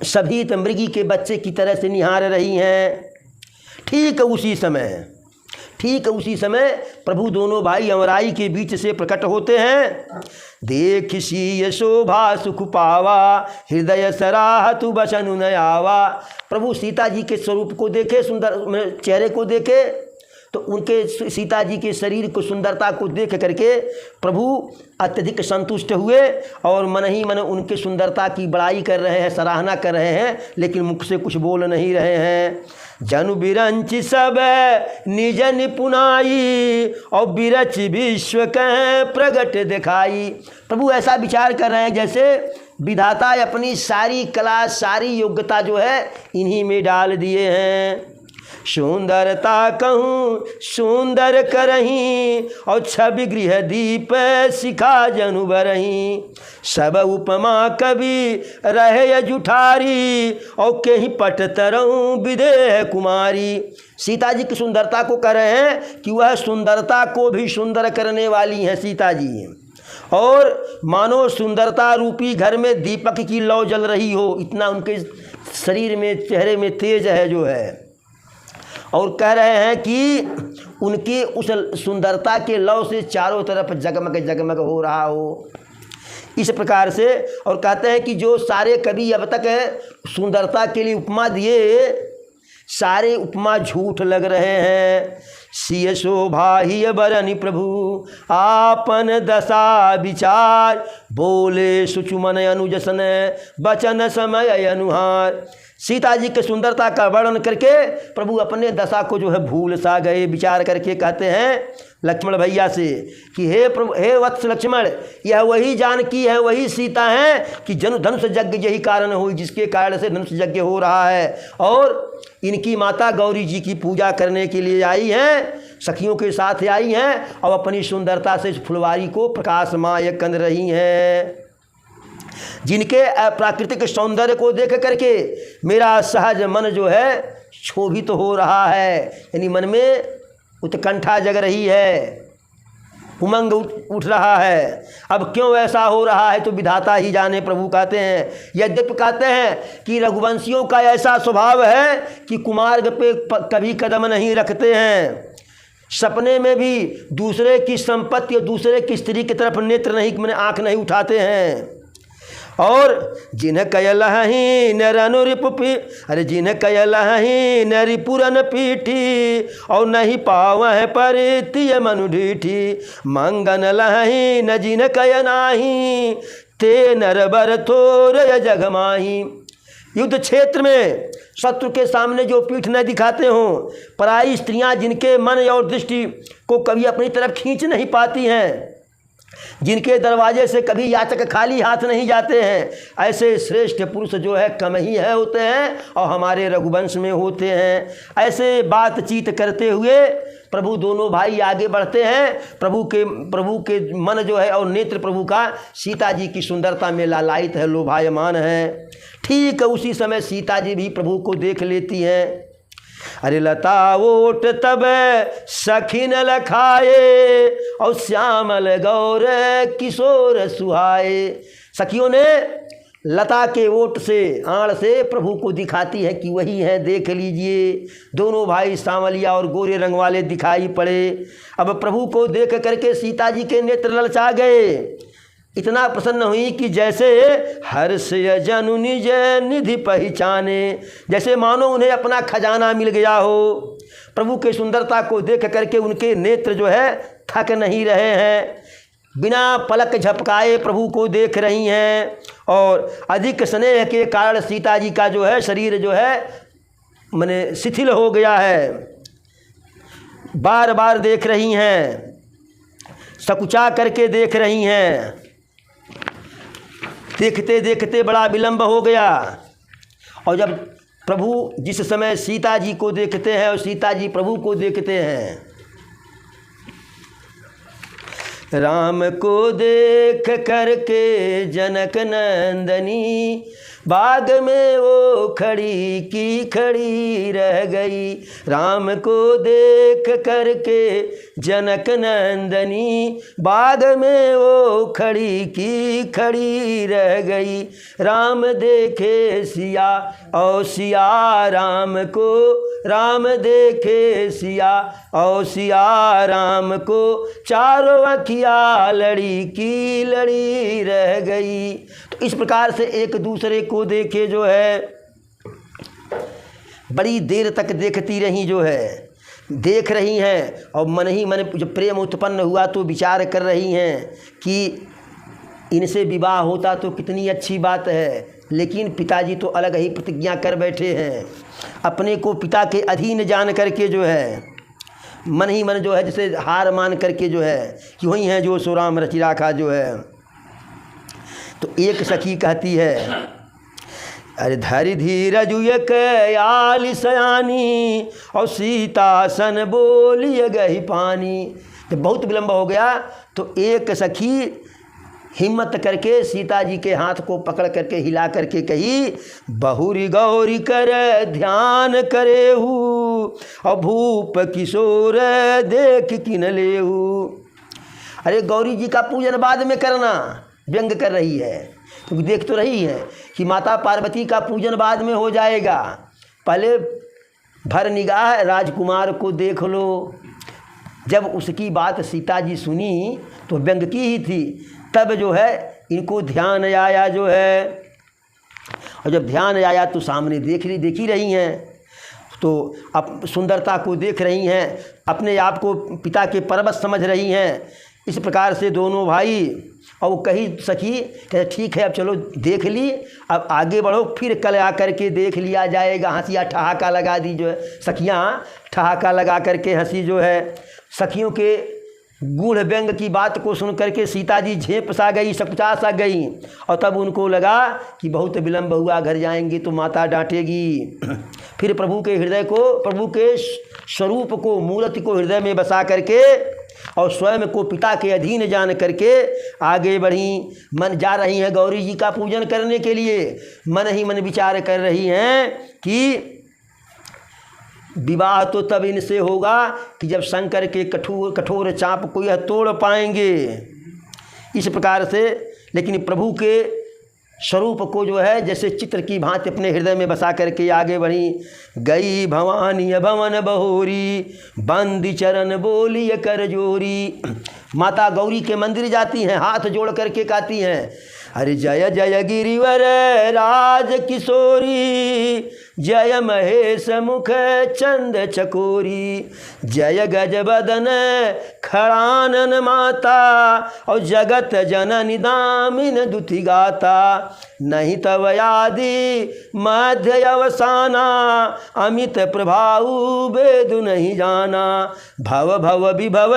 सभी मृगी के बच्चे की तरह से निहार रही हैं। ठीक उसी समय प्रभु दोनों भाई अमराई के बीच से प्रकट होते हैं। देख सी शोभा सुख पावा, हृदय सराहतु बचनु नयावा। प्रभु सीता जी के स्वरूप को देखे, सुंदर चेहरे को देखे, तो उनके सीता जी के शरीर को सुंदरता को देख करके प्रभु अत्यधिक संतुष्ट हुए और मन ही मन उनके सुंदरता की बड़ाई कर रहे हैं, सराहना कर रहे हैं, लेकिन मुख से कुछ बोल नहीं रहे हैं। जनु बिरंच सब निज निपुनाई, और बिरच विश्व कह प्रगट दिखाई। प्रभु ऐसा विचार कर रहे हैं जैसे विधाता अपनी सारी कला सारी योग्यता जो है इन्हीं में डाल दिए हैं। सुंदरता कहूँ सुंदर करही, और छवि गृह दीप शिखा जनु बरही। सब उपमा कवि रहे जुठारी, और कहीं पट तरऊँ विदेह कुमारी। सीता जी की सुंदरता को कह रहे हैं कि वह सुंदरता को भी सुंदर करने वाली हैं सीता जी, और मानो सुंदरता रूपी घर में दीपक की लौ जल रही हो, इतना उनके शरीर में चेहरे में तेज है जो है। और कह रहे हैं कि उनके उस सुंदरता के लौ से चारों तरफ जगमग जगमग हो रहा हो, इस प्रकार से। और कहते हैं कि जो सारे कवि अब तक सुंदरता के लिए उपमा दिए, सारे उपमा झूठ लग रहे हैं। सिय शोभा ही बरनि प्रभु आपन दशा विचार, बोले सुचुमन अनुजसन बचन समय अनुहार। सीता जी के सुंदरता का वर्णन करके प्रभु अपने दशा को जो है भूल सा गए, विचार करके कहते हैं लक्ष्मण भैया से कि हे प्रभु, हे वत्स लक्ष्मण, यह वही जानकी है, वही सीता है कि धनुष यज्ञ यही कारण हुई, जिसके कारण से धनुष यज्ञ हो रहा है। और इनकी माता गौरी जी की पूजा करने के लिए आई हैं, सखियों के साथ आई हैं, और अपनी सुंदरता से इस फुलवारी को प्रकाशमाय कर रही हैं। जिनके प्राकृतिक सौंदर्य को देख करके मेरा सहज मन जो है क्षोभित तो हो रहा है, यानी मन में उत्कंठा जग रही है, उमंग उठ रहा है। अब क्यों ऐसा हो रहा है तो विधाता ही जाने, प्रभु कहते हैं। यद्यपि कहते हैं कि रघुवंशियों का ऐसा स्वभाव है कि कुमार्ग पे कभी कदम नहीं रखते हैं, सपने में भी दूसरे की संपत्ति और दूसरे की स्त्री की तरफ नेत्र नहीं, मैंने आँख नहीं उठाते हैं। और जिन कयलही नरनु रिपुपी, अरे जिन कयलही नरि पुरन पीठी, और नहीं पावह परितिय मनु ढीठी, मंगन लही न जिन कय नाही, ते नरबर थोर जग माही। युद्ध क्षेत्र में शत्रु के सामने जो पीठ न दिखाते हों, पराई स्त्रियां जिनके मन और दृष्टि को कभी अपनी तरफ खींच नहीं पाती हैं, जिनके दरवाजे से कभी याचक खाली हाथ नहीं जाते हैं, ऐसे श्रेष्ठ पुरुष जो है कम ही है होते हैं और हमारे रघुवंश में होते हैं। ऐसे बातचीत करते हुए प्रभु दोनों भाई आगे बढ़ते हैं। प्रभु के मन जो है और नेत्र प्रभु का सीता जी की सुंदरता में लालायित है, लोभायमान है। ठीक उसी समय सीता जी भी प्रभु को देख लेती हैं। अरे लता ओट तब सखिन लखाए, और श्यामल गौर किशोर सुहाए। सखियों ने लता के ओट से, आड़ से प्रभु को दिखाती है कि वही है, देख लीजिए। दोनों भाई सांवलिया और गोरे रंग वाले दिखाई पड़े। अब प्रभु को देख करके सीता जी के नेत्र ललचा गए। इतना प्रसन्न हुई कि जैसे हर्ष जनु निज निधि पहचाने, जैसे मानो उन्हें अपना खजाना मिल गया हो। प्रभु के सुंदरता को देख करके उनके नेत्र जो है थक नहीं रहे हैं, बिना पलक झपकाए प्रभु को देख रही हैं। और अधिक स्नेह के कारण सीता जी का जो है शरीर जो है माने शिथिल हो गया है। बार बार देख रही हैं, सकुचा करके देख रही हैं। देखते देखते बड़ा विलंब हो गया। और जब प्रभु जिस समय सीता जी को देखते हैं और सीता जी प्रभु को देखते हैं, राम को देख करके जनक नंदनी, बाग में वो खड़ी की खड़ी रह गई। राम को देख करके जनक नंदनी, बाग में वो खड़ी की खड़ी रह गई। राम देखे सिया और सिया राम को, राम देखे सिया और सिया राम को, चारों अखियाँ लड़ी की लड़ी रह गई। तो इस प्रकार से एक दूसरे को देखे जो है बड़ी देर तक देखती रही, जो है देख रही हैं। और मन ही मन जब प्रेम उत्पन्न हुआ तो विचार कर रही हैं कि इनसे विवाह होता तो कितनी अच्छी बात है। लेकिन पिताजी तो अलग ही प्रतिज्ञा कर बैठे हैं, अपने को पिता के अधीन जान करके जो है मन ही मन जो है जैसे हार मान करके जो है कि वही है जो सो राम रचि राखा जो है। तो एक सखी कहती है, अरे धरि धीरज एक आल सयानी, और सीता सन बोलिए गही पानी। जब बहुत विलंब हो गया तो एक सखी हिम्मत करके सीता जी के हाथ को पकड़ करके हिला करके कही, बहुरी गौरी कर ध्यान करेहू, और भूप किशोर देख किन लेहू। अरे गौरी जी का पूजन बाद में करना, व्यंग कर रही है, क्योंकि देख तो रही है कि माता पार्वती का पूजन बाद में हो जाएगा। पहले भर निगाह राजकुमार को देख लो। जब उसकी बात सीता जी सुनी तो व्यंग की ही थी, तब जो है इनको ध्यान आया जो है। और जब ध्यान आया तो सामने देखी रही हैं, तो अब सुंदरता को देख रही हैं, अपने आप को पिता के परवश समझ रही हैं। इस प्रकार से दोनों भाई, और वो कही सखी कहते ठीक है अब चलो देख ली, अब आगे बढ़ो, फिर कल आकर के देख लिया जाएगा। हंसिया ठहाका लगा दी जो है, सखियाँ ठहाका लगा करके हंसी जो है। सखियों के गूढ़ व्यंग की बात को सुन करके सीता जी झेप सा गई, सकुचा सा गई। और तब उनको लगा कि बहुत विलंब हुआ, घर जाएंगे तो माता डांटेगी। फिर प्रभु के हृदय को, प्रभु के स्वरूप को, मूर्ति को हृदय में बसा करके और स्वयं को पिता के अधीन जान करके आगे बढ़ी। मन जा रही हैं गौरी जी का पूजन करने के लिए, मन ही मन विचार कर रही हैं कि विवाह तो तब इनसे होगा कि जब शंकर के कठोर चाप को यह तोड़ पाएंगे। इस प्रकार से लेकिन प्रभु के स्वरूप को जो है जैसे चित्र की भांति अपने हृदय में बसा करके आगे बढ़ी। गई भवानी भवन बहोरी, बंदी चरण बोली कर जोरी। माता गौरी के मंदिर जाती हैं, हाथ जोड़ करके कहती हैं, अरे जय जय गिरिवर राज किशोरी, जय महेश मुख चंद चकोरी, जय गज बदन खड़ानन माता, और जगत जननी दामिन दुति गाता। नहीं तव आदि मध्य अवसाना, अमित प्रभाऊ वेद नहीं जाना। भव भव विभव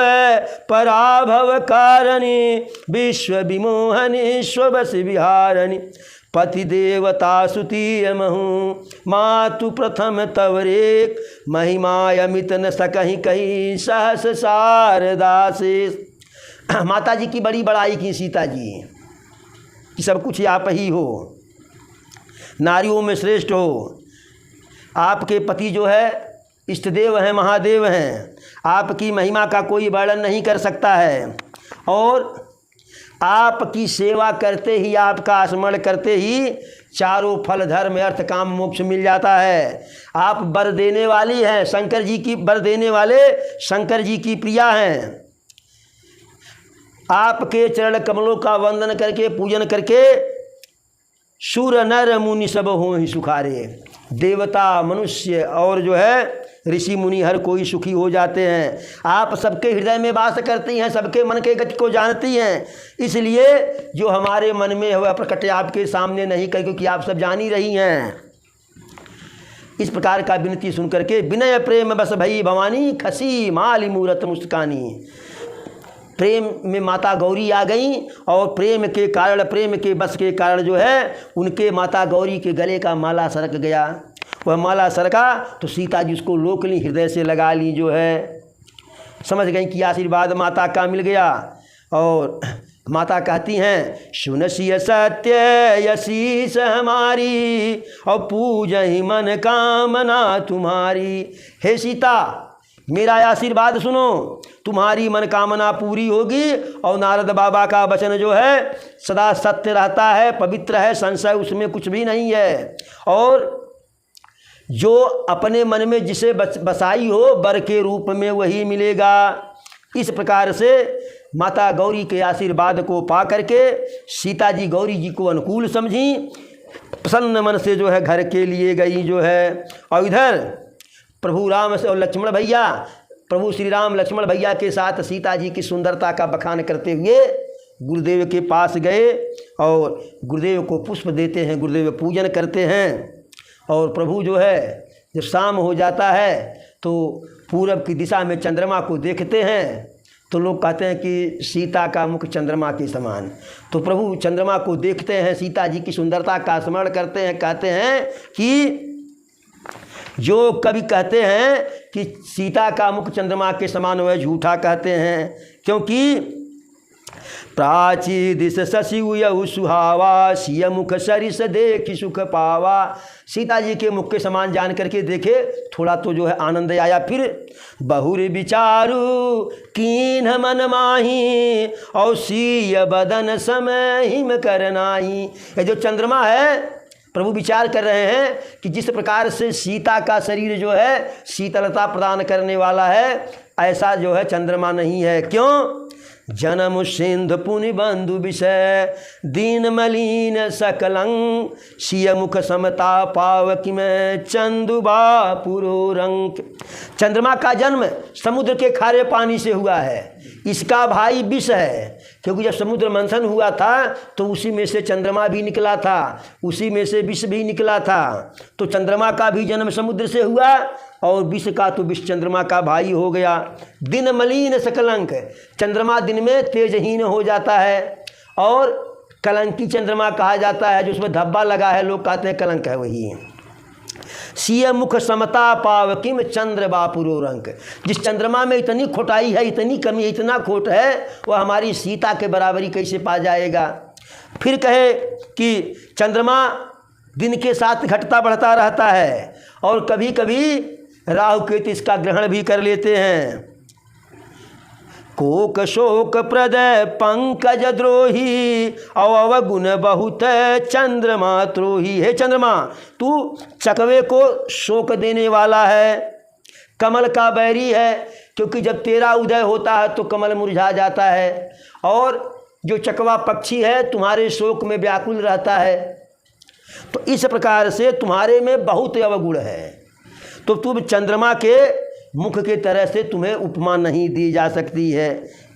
पराभव कारिणी, विश्व विमोहनी स्वबस विहारिणी। पति देवता सुतीय महूँ, मातु प्रथम तव रेख, महिमा अमित न सकहीं कहीं सहस शारदा से। माता जी की बड़ी बड़ाई की सीता जी कि सब कुछ आप ही हो, नारियों में श्रेष्ठ हो। आपके पति जो है इष्टदेव हैं, महादेव हैं, आपकी महिमा का कोई वर्णन नहीं कर सकता है। और आपकी सेवा करते ही, आपका स्मरण करते ही चारों फल धर्म अर्थ काम मोक्ष मिल जाता है। आप वर देने वाली हैं, शंकर जी की वर देने वाले शंकर जी की प्रिया हैं। आपके चरण कमलों का वंदन करके पूजन करके सूर नर मुनि सब हो ही सुखारे। देवता मनुष्य और जो है ऋषि मुनि हर कोई सुखी हो जाते हैं। आप सबके हृदय में वास करती हैं, सबके मन के गति को जानती हैं, इसलिए जो हमारे मन में है वह प्रकट आपके सामने नहीं कर, क्योंकि आप सब जान ही रही हैं। इस प्रकार का विनती सुन करके विनय प्रेम बस भई भवानी, खसी माली मूरत मुस्कानी। प्रेम में माता गौरी आ गई और प्रेम के कारण, प्रेम के बस के कारण जो है उनके माता गौरी के गले का माला सरक गया। वह माला सरका तो सीता जी उसको रोक ली, हृदय से लगा ली, जो है समझ गई कि आशीर्वाद माता का मिल गया। और माता कहती हैं सुनसिय सत्य यशीष हमारी, और पूजहि मन कामना तुम्हारी। हे सीता मेरा आशीर्वाद सुनो, तुम्हारी मनोकामना पूरी होगी। और नारद बाबा का वचन जो है सदा सत्य रहता है, पवित्र है, संशय उसमें कुछ भी नहीं है। और जो अपने मन में जिसे बसाई हो वर के रूप में वही मिलेगा। इस प्रकार से माता गौरी के आशीर्वाद को पा करके सीता जी गौरी जी को अनुकूल समझी, प्रसन्न मन से जो है घर के लिए गई जो है। और इधर प्रभु राम से और लक्ष्मण भैया, प्रभु श्री राम लक्ष्मण भैया के साथ सीता जी की सुंदरता का बखान करते हुए गुरुदेव के पास गए और गुरुदेव को पुष्प देते हैं, गुरुदेव पूजन करते हैं। और प्रभु जो है जब शाम हो जाता है तो पूरब की दिशा में चंद्रमा को देखते हैं तो लोग कहते हैं कि सीता का मुख चंद्रमा के समान। तो प्रभु चंद्रमा को देखते हैं, सीता जी की सुंदरता का स्मरण करते हैं, कहते हैं कि जो कवि कहते हैं कि सीता का मुख चंद्रमा के समान वह झूठा कहते हैं, क्योंकि प्राची दिश शशि उयहु सुहावा, सिय मुख सरिस देखि सुख पावा। सीता जी के मुख के समान जान करके देखे, थोड़ा तो जो है आनंद आया। फिर बहुर विचारू कीन्ह मन माही, और सिय बदन समय हिम करनाही। ये जो चंद्रमा है प्रभु विचार कर रहे हैं कि जिस प्रकार से सीता का शरीर जो है शीतलता प्रदान करने वाला है, ऐसा जो है चंद्रमा नहीं है। क्यों? जन्म सिंधु पुनि बंधु विषय, दीन मलिन सकलंग, सिय मुख समता पावकी में चंदुबा पुरो रंग। चंद्रमा का जन्म समुद्र के खारे पानी से हुआ है, इसका भाई विष है, क्योंकि जब समुद्र मंथन हुआ था तो उसी में से चंद्रमा भी निकला था, उसी में से विष भी निकला था। तो चंद्रमा का भी जन्म समुद्र से हुआ और विष का तो विष चंद्रमा का भाई हो गया। दिन मलिन सकलंक, चंद्रमा दिन में तेजहीन हो जाता है और कलंकी चंद्रमा कहा जाता है, जो उसमें धब्बा लगा है लोग कहते हैं कलंक है वही। सिय मुख समता पावकिम चंद्र बापुरो रंग, जिस चंद्रमा में इतनी खोटाई है, इतनी कमी, इतना खोट है, वह हमारी सीता के बराबरी कैसे पा जाएगा। फिर कहे कि चंद्रमा दिन के साथ घटता बढ़ता रहता है और कभी कभी राहु केतु इसका ग्रहण भी कर लेते हैं। कोक शोक प्रद पंकज द्रोही, अवगुण बहुत चंद्रमा त्रोही। हे चंद्रमा, तू चकवे को शोक देने वाला है, कमल का बैरी है, क्योंकि जब तेरा उदय होता है तो कमल मुरझा जाता है। और जो चकवा पक्षी है तुम्हारे शोक में व्याकुल रहता है। तो इस प्रकार से तुम्हारे में बहुत अवगुण है, तो तुम चंद्रमा के मुख के तरह से तुम्हें उपमा नहीं दी जा सकती है।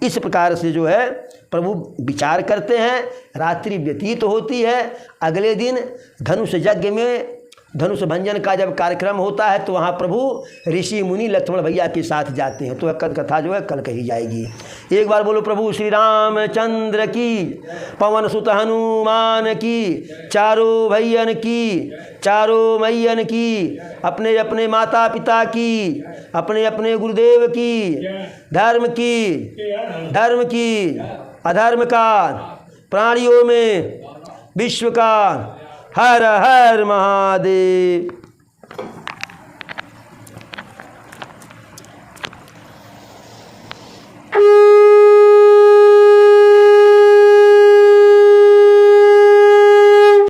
इस प्रकार से जो है प्रभु विचार करते हैं, रात्रि व्यतीत होती है। अगले दिन धनुष यज्ञ में धनुष भंजन का जब कार्यक्रम होता है तो वहाँ प्रभु ऋषि मुनि लक्ष्मण भैया के साथ जाते हैं। तो कथा जो है कल कही जाएगी। एक बार बोलो प्रभु श्री रामचंद्र की, पवन सुत हनुमान की, चारों भैयन की, चारों मैयन की, अपने अपने माता पिता की, अपने अपने गुरुदेव की, धर्म की अधर्म का, प्राणियों में, विश्व का। हर हर महादेव।